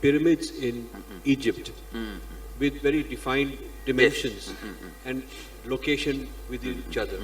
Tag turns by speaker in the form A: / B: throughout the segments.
A: pyramids in Egypt with very defined dimensions and location within each other.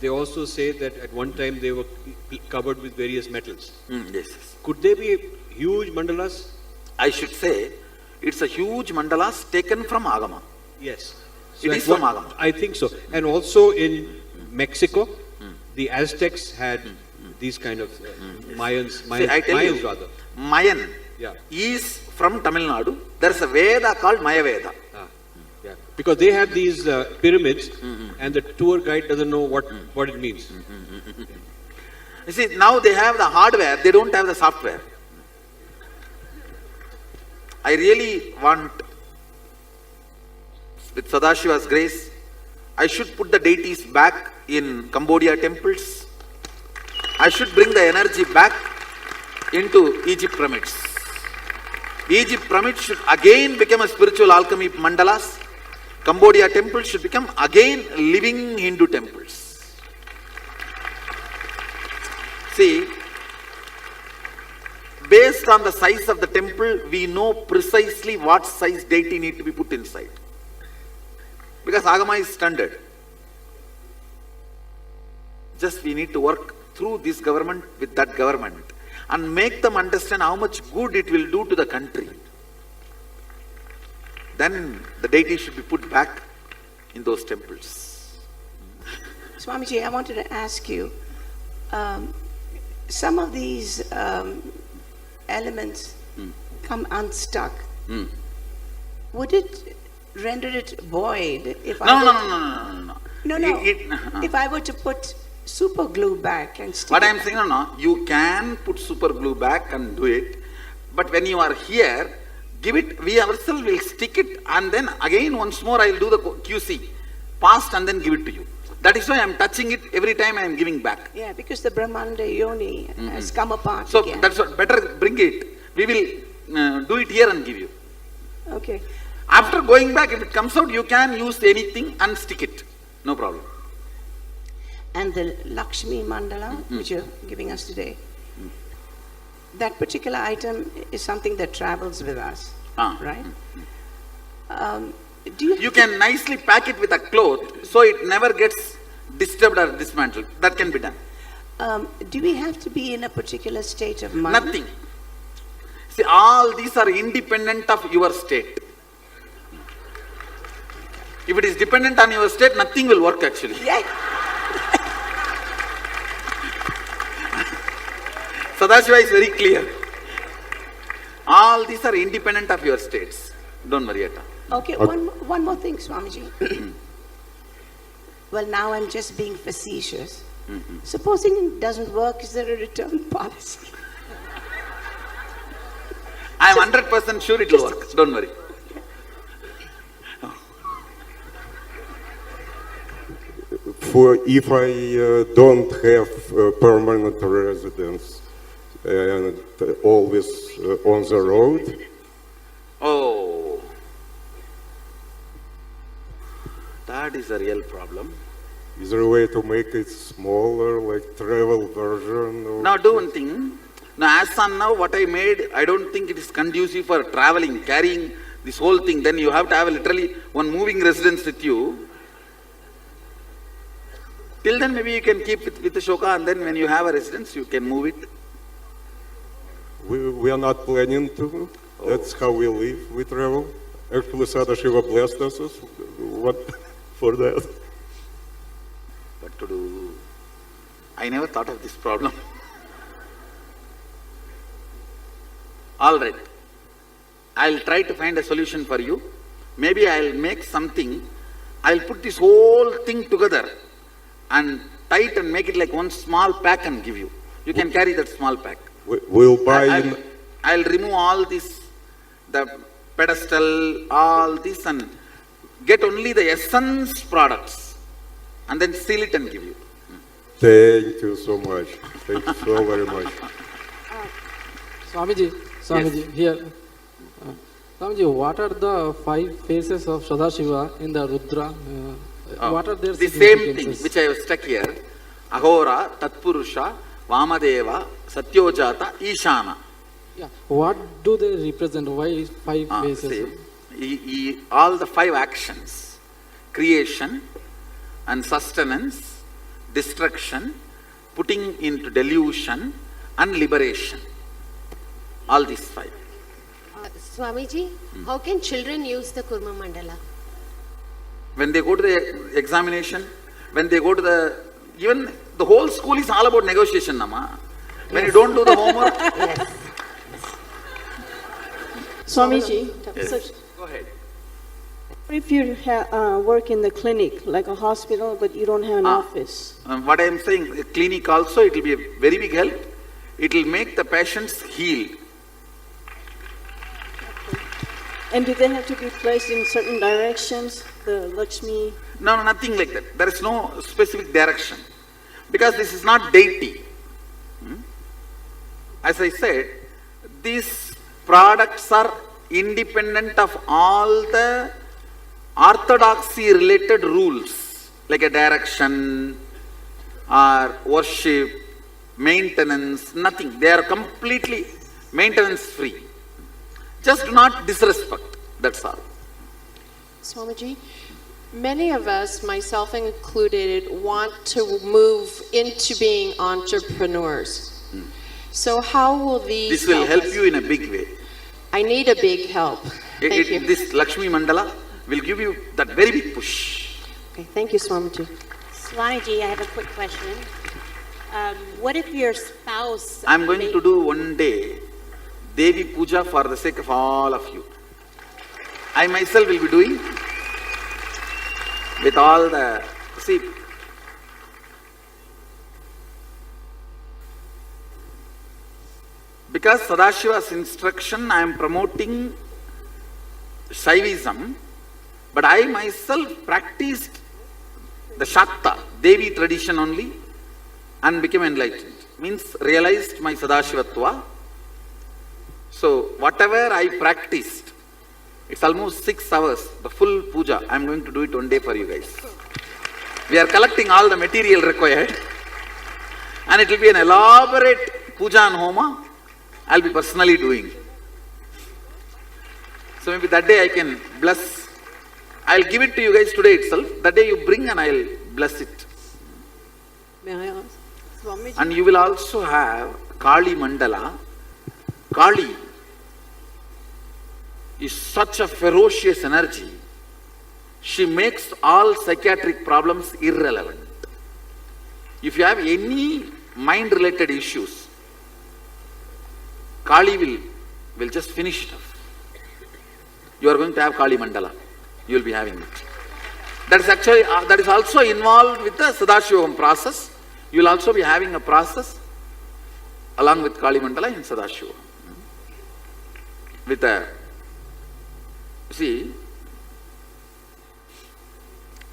A: They also say that at one time they were covered with various metals.
B: Yes, yes.
A: Could they be huge mandalas?
B: I should say it's a huge mandalas taken from Agama.
A: Yes.
B: It is from Agama.
A: I think so. And also in Mexico, the Aztecs had these kind of Mayans
B: See, I tell
A: Mayans
B: you,
A: rather.
B: Mayan
A: Yeah.
B: is from Tamil Nadu. There's a Veda called Maya Veda.
A: Yeah. Because they have these pyramids and the tour guide doesn't know what it means.
B: You see, now they have the hardware, they don't have the software. I really want, with Sadashiva's grace, I should put the deities back in Cambodia temples. I should bring the energy back into Egypt pyramids. Egypt pyramids should again become a spiritual alchemy mandalas. Cambodia temples should become again living Hindu temples. See, based on the size of the temple, we know precisely what size deity need to be put inside. Because Agama is standard. Just we need to work through this government with that government and make them understand how much good it will do to the country. Then the deity should be put back in those temples.
C: Swamiji, I wanted to ask you, some of these elements come unstuck. Would it render it void if if I were to put super glue back and stick
B: What
C: it
B: I am saying, you can put super glue back and do it, but when you are here, give it, we ourselves will stick it, and then again once more I will do the QC, past and then give it to you. That is why I am touching it every time I am giving back.
C: Yeah, because the Brahmanda Yoni has come apart
B: So
C: again.
B: that's what, better bring it. We will do it here and give you.
C: Okay.
B: After going back, if it comes out, you can use anything and stick it. No problem.
C: And the Lakshmi Mandala, which you're giving us today, that particular item is something that travels with us, right?
B: You can nicely pack it with a cloth so it never gets disturbed or dismantled. That can be done.
C: Do we have to be in a particular state of mind?
B: Nothing. See, all these are independent of your state. If it is dependent on your state, nothing will work actually.
C: Yeah.
B: Sadashiva is very clear. All these are independent of your states. Don't worry at all.
C: Okay, one more thing, Swamiji. Well, now I'm just being facetious. Supposing it doesn't work, is there a return policy?
B: I am 100% sure it will work. Don't worry.
D: If I don't have permanent residence and always on the road,
B: Oh, that is a real problem.
D: is there a way to make it smaller, like travel version? Or
B: Now do one thing. Now as on now what I made, I don't think it is conducive for traveling, carrying this whole thing. Then you have to have literally one moving residence with you. Till then maybe you can keep it with the Shoka, and then when you have a residence you can move it.
D: We are not planning to. That's how we live. We travel. Actually, Sadashiva blessed us for that.
B: What to do? I never thought of this problem. All right. I'll try to find a solution for you. Maybe I'll make something. I'll put this whole thing together and tie it and make it like one small pack and give you. You can carry that small pack.
D: We'll buy
B: I'll remove all this, the pedestal, all this, and get only the essence products and then seal it and give you.
D: Thank you so much. Thank you so very much.
E: Swamiji, here. Swamiji, what are the 5 phases of Sadashiva in the Rudra? What are their
B: The same thing
E: significances?
B: which I have stuck here. Ahora, Tatpurusha, Vamadeva, Satyojata, Ishana.
E: Yeah. What do they represent? Why five faces?
B: All the 5 actions: creation and sustenance, destruction, putting into delusion, and liberation. All these 5.
F: Swamiji, how can children use the Kurma Mandala?
B: When they go to the examination, when they go to even the whole school is all about negotiation, Nama. When you don't do the homework.
F: Yes.
G: Swamiji,
B: Yes.
G: so
B: Go ahead.
G: if you work in the clinic, like a hospital, but you don't have an office,
B: What I am saying, the clinic also, it will be a very big help. It will make the patients healed.
G: and do they have to be placed in certain directions, the Lakshmi?
B: No, nothing like that. There is no specific direction. Because this is not deity. As I said, these products are independent of all the orthodoxy related rules, like a direction or worship, maintenance, nothing. They are completely maintenance free. Just do not disrespect, that's all.
H: Swamiji, many of us, myself included, want to move into being entrepreneurs. So how will these
B: This will help
H: us?
B: you in a big way.
H: I need a big help. Thank you.
B: This Lakshmi Mandala will give you that very big push.
H: Okay, thank you, Swamiji.
I: Swamiji, I have a quick question. What if your spouse...
B: I'm going to do one day Devi Puja for the sake of all of you. I myself will be doing with all the... See, because Sadashiva's instruction, I am promoting Shaivism, but I myself practiced the Shakta, Devi tradition only, and became enlightened. Means realized my Sadashivatva. So whatever I practiced, it's almost 6 hours, the full puja. I'm going to do it one day for you guys. We are collecting all the material required, and it will be an elaborate puja and homa. I'll be personally doing. So maybe that day I can bless. I'll give it to you guys today itself. That day you bring and I'll bless it.
H: May I ask?
G: Swamiji,
B: And you will also have Kali Mandala. Kali is such a ferocious energy. She makes all psychiatric problems irrelevant. If you have any mind-related issues, Kali will just finish it off. You are going to have Kali Mandala. You will be having it. That is actually, that is also involved with the Sadashivam process. You will also be having a process along with Kali Mandala in Sadashiva. With a, see,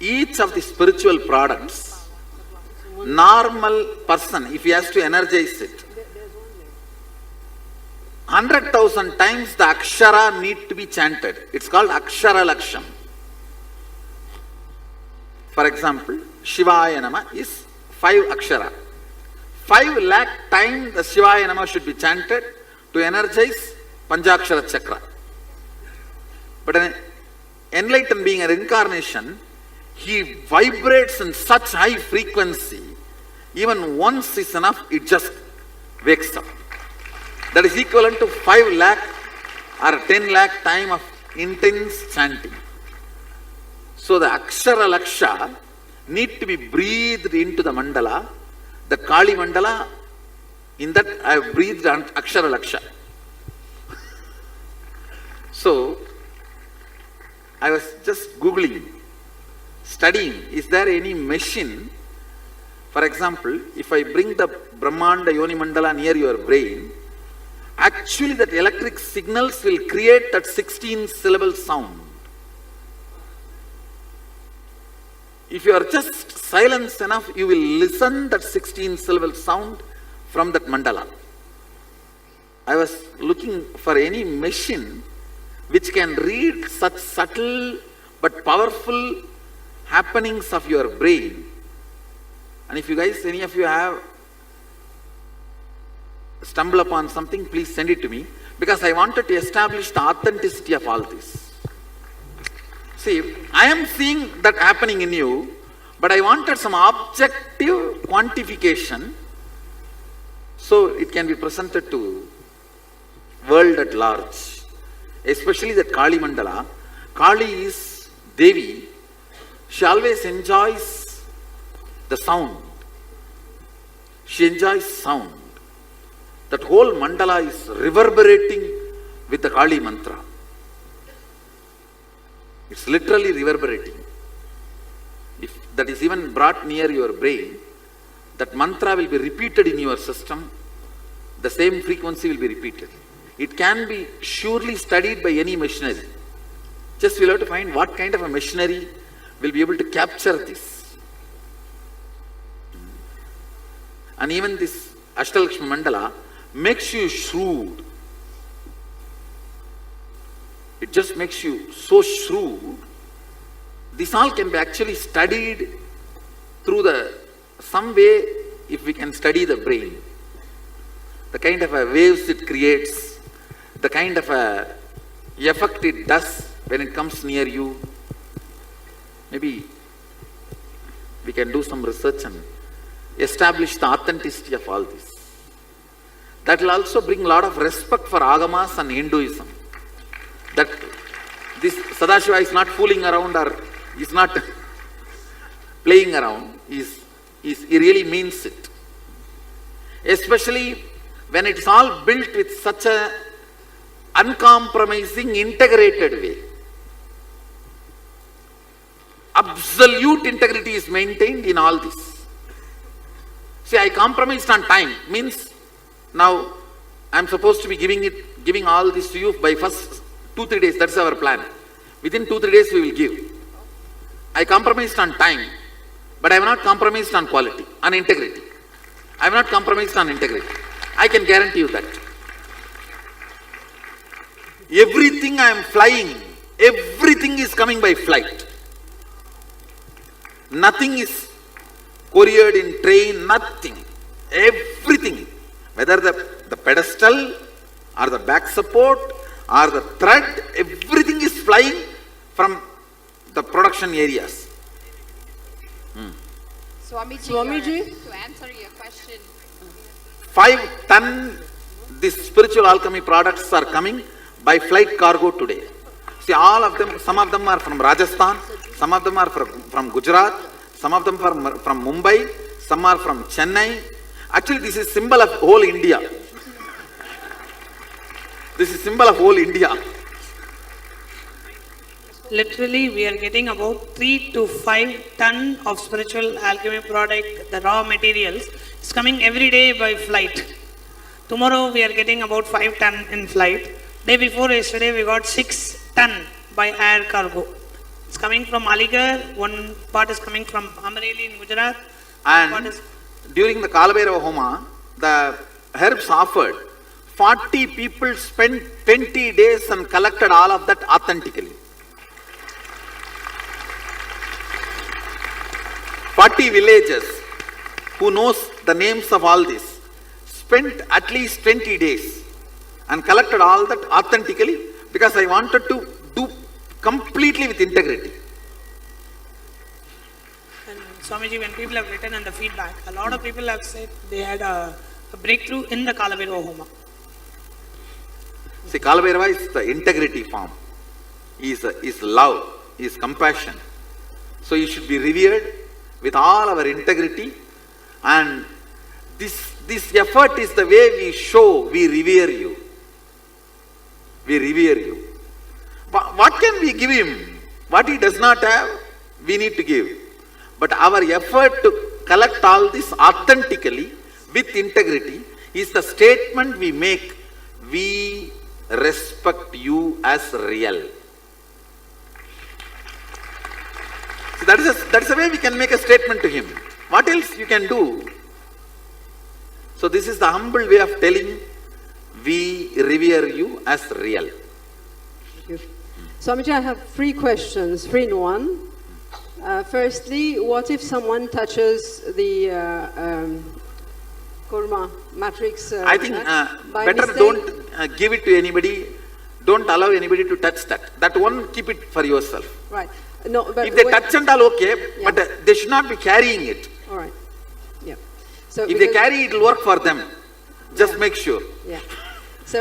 B: each of the spiritual products, normal person, if he has to energize it, 100,000 times the Akshara need to be chanted. It's called Akshara Laksham. For example, Shivaya Nama is 5 Akshara. 5 lakh times the Shivaya Nama should be chanted to energize Panchakshara Chakra. But an enlightened being, an incarnation, he vibrates in such high frequency, even once is enough, it just wakes up. That is equivalent to 5 lakh or 10 lakh time of intense chanting. So the Akshara Laksha need to be breathed into the mandala. The Kali Mandala, in that I have breathed Akshara Laksha. So I was just Googling, studying, is there any machine? For example, if I bring the Brahmanda Yoni Mandala near your brain, actually that electric signals will create that 16-syllable sound. If you are just silent enough, you will listen that 16-syllable sound from that mandala. I was looking for any machine which can read such subtle but powerful happenings of your brain. And if you guys, any of you have stumble upon something, please send it to me. because I wanted to establish the authenticity of all this. See, I am seeing that happening in you, but I wanted some objective quantification so it can be presented to world at large. Especially that Kali Mandala. Kali is Devi. She always enjoys the sound. She enjoys sound. That whole mandala is reverberating with the Kali mantra. It's literally reverberating. If that is even brought near your brain, that mantra will be repeated in your system. The same frequency will be repeated. It can be surely studied by any machinery. Just we'll have to find what kind of a machinery will be able to capture this. And even this Ashtalakshmi Mandala makes you shrewd. It just makes you so shrewd. This all can be actually studied through some way if we can study the brain. The kind of a waves it creates, the kind of a effect it does when it comes near you. Maybe we can do some research and establish the authenticity of all this. That will also bring a lot of respect for Agamas and Hinduism. That this Sadashiva is not fooling around or is not playing around. He really means it. Especially when it's all built with such a uncompromising, integrated way. Absolute integrity is maintained in all this. See, I compromised on time, means now I am supposed to be giving all this to you by first 2-3 days, that's our plan. Within 2-3 days we will give. I compromised on time, but I have not compromised on quality, on integrity. I have not compromised on integrity. I can guarantee you that. Everything I am flying, everything is coming by flight. Nothing is couriered in train, nothing. Everything, whether the pedestal or the back support or the thread, everything is flying from the production areas.
H: Swamiji?
F: To answer your question,
B: 5 ton, these spiritual alchemy products are coming by flight cargo today. See, all of them, some of them are from Rajasthan, some of them are from Gujarat, some of them are from Mumbai, some are from Chennai. Actually, this is symbol of whole India. This is symbol of whole India.
J: Literally, we are getting about 3 to 5 ton of spiritual alchemy product, the raw materials. It's coming every day by flight. Tomorrow, we are getting about 5 ton in flight. Day before yesterday, we got 6 ton by air cargo. It's coming from Aligarh, one part is coming from Amreli in Gujarat.
B: And during the Kalabhairava Homa, the herbs offered, 40 people spent 20 days and collected all of that authentically. 40 villagers who knows the names of all this spent at least 20 days and collected all that authentically because I wanted to do completely with integrity.
J: And Swamiji, when people have written on the feedback, a lot of people have said they had a breakthrough in the Kalabhairava Homa.
B: See, Kalabhairava is the integrity form. Is love, is compassion. So you should be revered with all our integrity, and this effort is the way we show we revere you. We revere you. What can we give him? What he does not have, we need to give. But our effort to collect all this authentically with integrity is the statement we make. We respect you as real. So that is a way we can make a statement to him. What else you can do? So this is the humble way of telling we revere you as real.
H: Thank you. Swamiji, I have 3 questions, 3 in 1. Firstly, what if someone touches the kurma matrix.
B: I think
H: by
B: better
H: mistake?
B: don't give it to anybody. Don't allow anybody to touch that. That one, keep it for yourself.
H: Right. No, but
B: If they
H: when-
B: touch and all, okay, but they should not be carrying it.
H: All right. Yeah. So
B: If they
H: because-
B: carry, it will work for them. Just make sure.
H: Yeah. So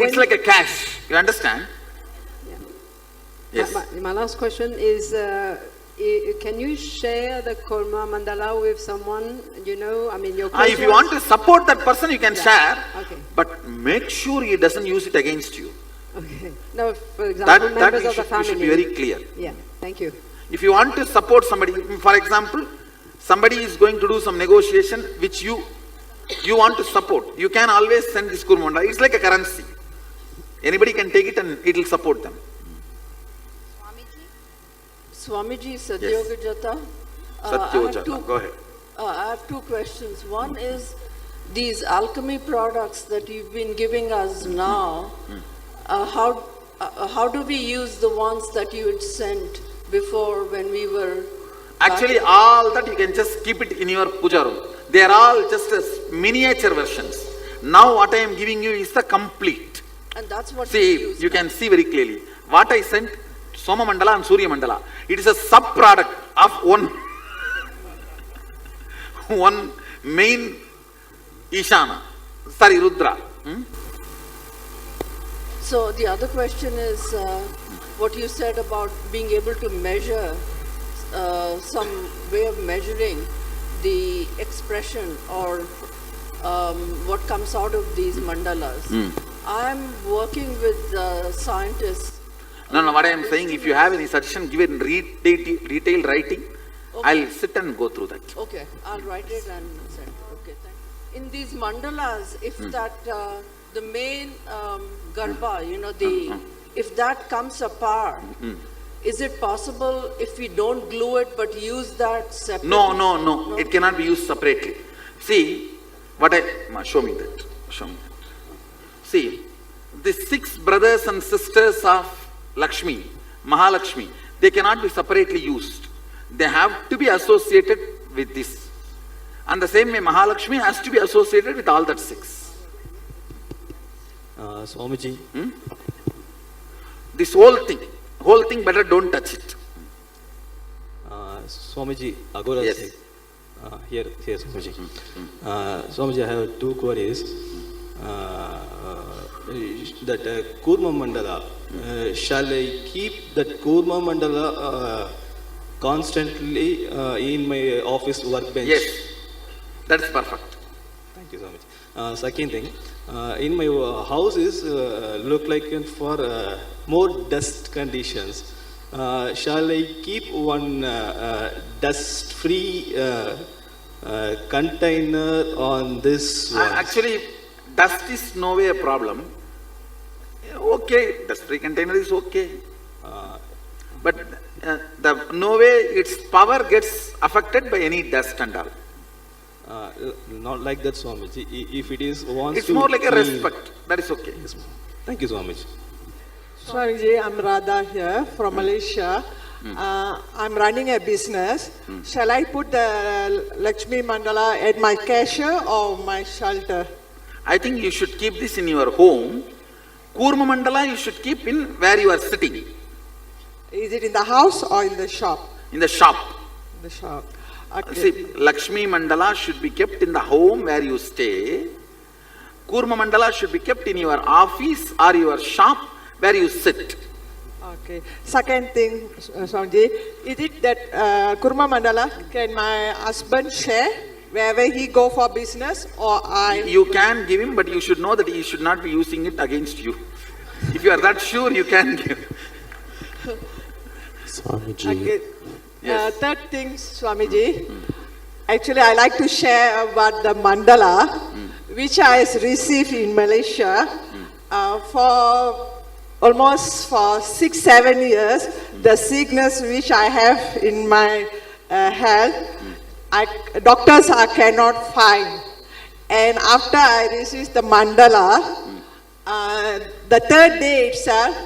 B: It's like a cash. You understand?
H: Yeah.
B: Yes.
H: My last question is, can you share the Kurma Mandala with someone, you know, I mean, your close
B: If you want
H: ones?
B: to support that person, you can share.
H: Okay.
B: But make sure he doesn't use it against you.
H: Okay. No, for example,
B: That
H: members
B: you
H: of the
B: should,
H: family.
B: you should be very clear.
H: Yeah, thank you.
B: If you want to support somebody, for example, somebody is going to do some negotiation which you want to support, you can always send this kurmanda. It's like a currency. Anybody can take it and it will support them.
G: Swamiji Satyogajata.
B: Satyojata, go ahead.
G: I have two questions. One is these alchemy products that you've been giving us now, how do we use the ones that you had sent before when we were...
B: Actually, all that you can just keep it in your puja room. They are all just as miniature versions. Now what I am giving you is the complete.
G: And that's what we
B: See,
G: use.
B: you can see very clearly. What I sent, Soma Mandala and Surya Mandala, it is a sub-product of one main Ishana, sorry, Rudra.
G: So the other question is what you said about being able to measure, some way of measuring the expression or what comes out of these mandalas. I'm working with scientists.
B: No, what I am saying, if you have any suggestion, give it in detailed writing. I'll sit and go through that.
G: Okay, I'll write it and send it. Okay, thank you. In these mandalas, if that, the main garbha, you know, if that comes apart, is it possible if we don't glue it but use that separately?
B: No. It cannot be used separately. See, show me that. See, the 6 brothers and sisters of Lakshmi, Mahalakshmi, they cannot be separately used. They have to be associated with this. And the same way Mahalakshmi has to be associated with all that 6.
K: Swamiji.
B: This whole thing better don't touch it.
K: Swamiji, Agora.
B: Yes.
K: Here, Swamiji. Swamiji, I have 2 queries. That Kurma Mandala, shall I keep that Kurma Mandala constantly in my office workbench?
B: Yes, that's perfect.
K: Thank you so much. Second thing, in my house is look like for more dust conditions. Shall I keep one dust-free container on this one?
B: Actually, dust is no way a problem. Okay, dust-free container is okay. But no way its power gets affected by any dust and all.
K: Not like that, Swamiji. If it is wants
B: It's
K: to
B: more like a
K: clean-
B: respect. That is okay.
K: Yes, ma'am. Thank you, Swamiji.
L: Swamiji, I'm Radha here from Malaysia. I'm running a business. Shall I put the Lakshmi Mandala at my cashier or my shelter?
B: I think you should keep this in your home. Kurma Mandala you should keep in where you are sitting,
L: Is it in the house or in the shop?
B: in the shop.
L: The shop. Okay.
B: See, Lakshmi Mandala should be kept in the home where you stay. Kurma Mandala should be kept in your office or your shop where you sit.
L: Okay. Second thing, Swamiji, is it that Kurma Mandala can my husband share wherever he go for business or I?
B: You can give him, but you should know that he should not be using it against you. If you are that sure, you can give.
D: Swamiji.
L: Okay.
B: Yes.
L: Third thing, Swamiji, actually I like to share about the mandala, which I received in Malaysia for almost for 6-7 years. The sickness which I have in my health, doctors cannot find. And after I received the mandala, the 3rd day itself,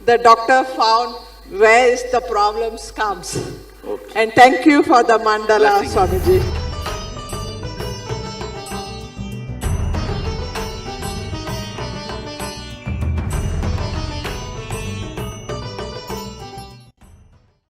L: the doctor found where is the problems comes.
B: Okay.
L: And thank you for the mandala,
B: Blessing.
L: Swamiji.